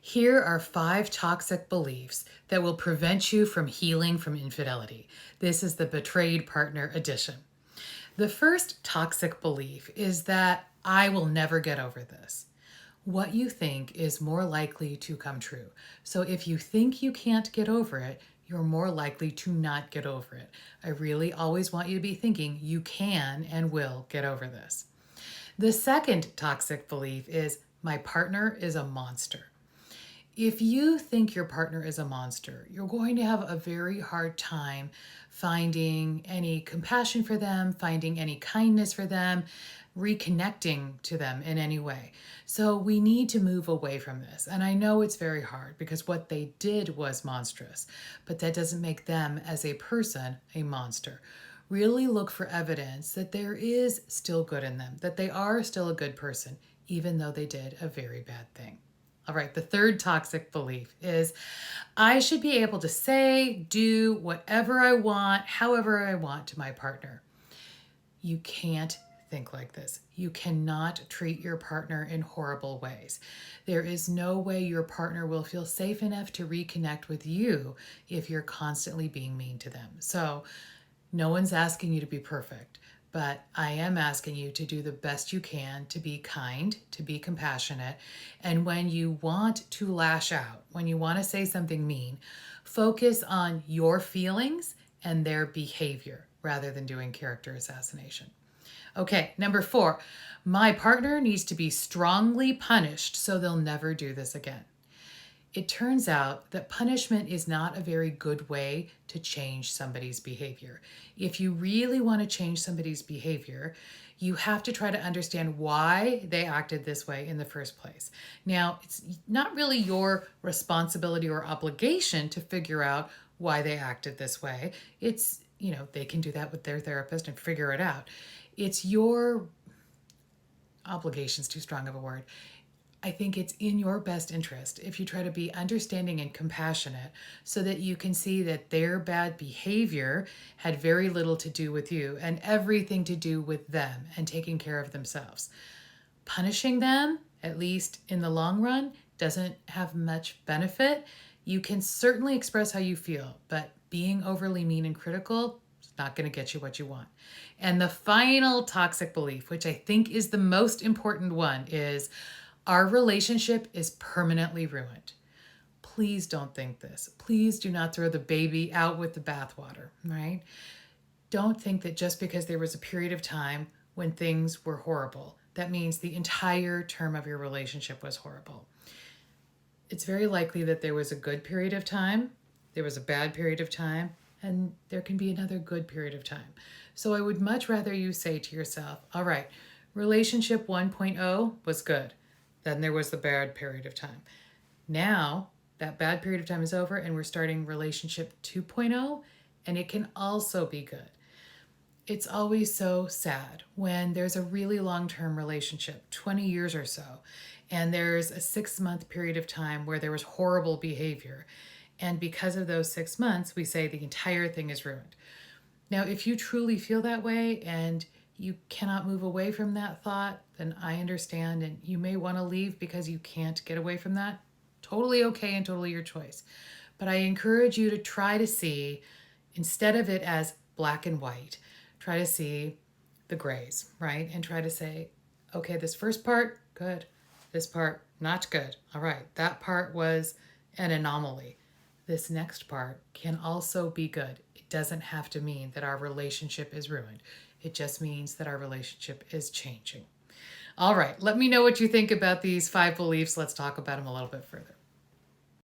Here are 5 toxic beliefs that will prevent you from healing from infidelity. This is the betrayed partner edition. The first toxic belief is that I will never get over this. What you think is more likely to come true. So if you think you can't get over it, you're more likely to not get over it. I really always want you to be thinking you can and will get over this. The second toxic belief is my partner is a monster. If you think your partner is a monster, you're going to have a very hard time finding any compassion for them, finding any kindness for them, reconnecting to them in any way. So we need to move away from this. And I know it's very hard because what they did was monstrous, but that doesn't make them as a person a monster. Really look for evidence that there is still good in them, that they are still a good person, even though they did a very bad thing. All right, the third toxic belief is I should be able to say, do whatever I want, however I want to my partner. You can't think like this. You cannot treat your partner in horrible ways. There is no way your partner will feel safe enough to reconnect with you if you're constantly being mean to them. So, no one's asking you to be perfect, but I am asking you to do the best you can to be kind, to be compassionate. And when you want to lash out, when you want to say something mean, focus on your feelings and their behavior rather than doing character assassination. Okay, number 4, my partner needs to be strongly punished so they'll never do this again. It turns out that punishment is not a very good way to change somebody's behavior. If you really want to change somebody's behavior, you have to try to understand why they acted this way in the first place. Now, it's not really your responsibility or obligation to figure out why they acted this way. It's, they can do that with their therapist and figure it out. It's your obligation's too strong of a word. I think it's in your best interest if you try to be understanding and compassionate so that you can see that their bad behavior had very little to do with you and everything to do with them and taking care of themselves. Punishing them, at least in the long run, doesn't have much benefit. You can certainly express how you feel, but being overly mean and critical is not going to get you what you want. And the final toxic belief, which I think is the most important one, is our relationship is permanently ruined. Please don't think this. Please do not throw the baby out with the bathwater, right? Don't think that just because there was a period of time when things were horrible, that means the entire term of your relationship was horrible. It's very likely that there was a good period of time, there was a bad period of time, and there can be another good period of time. So I would much rather you say to yourself, all right, relationship 1.0 was good. Then there was the bad period of time. Now, that bad period of time is over and we're starting relationship 2.0, and it can also be good. It's always so sad when there's a really long-term relationship, 20 years or so, and there's a 6-month period of time where there was horrible behavior. And because of those 6 months, we say the entire thing is ruined. Now, if you truly feel that way and you cannot move away from that thought, then I understand, and you may want to leave because you can't get away from that. Totally okay and totally your choice. But I encourage you to try to see, instead of it as black and white, try to see the grays, right? And try to say, okay, this first part, good. This part, not good. All right, that part was an anomaly. This next part can also be good. It doesn't have to mean that our relationship is ruined. It just means that our relationship is changing. All right, let me know what you think about these 5 beliefs. Let's talk about them a little bit further.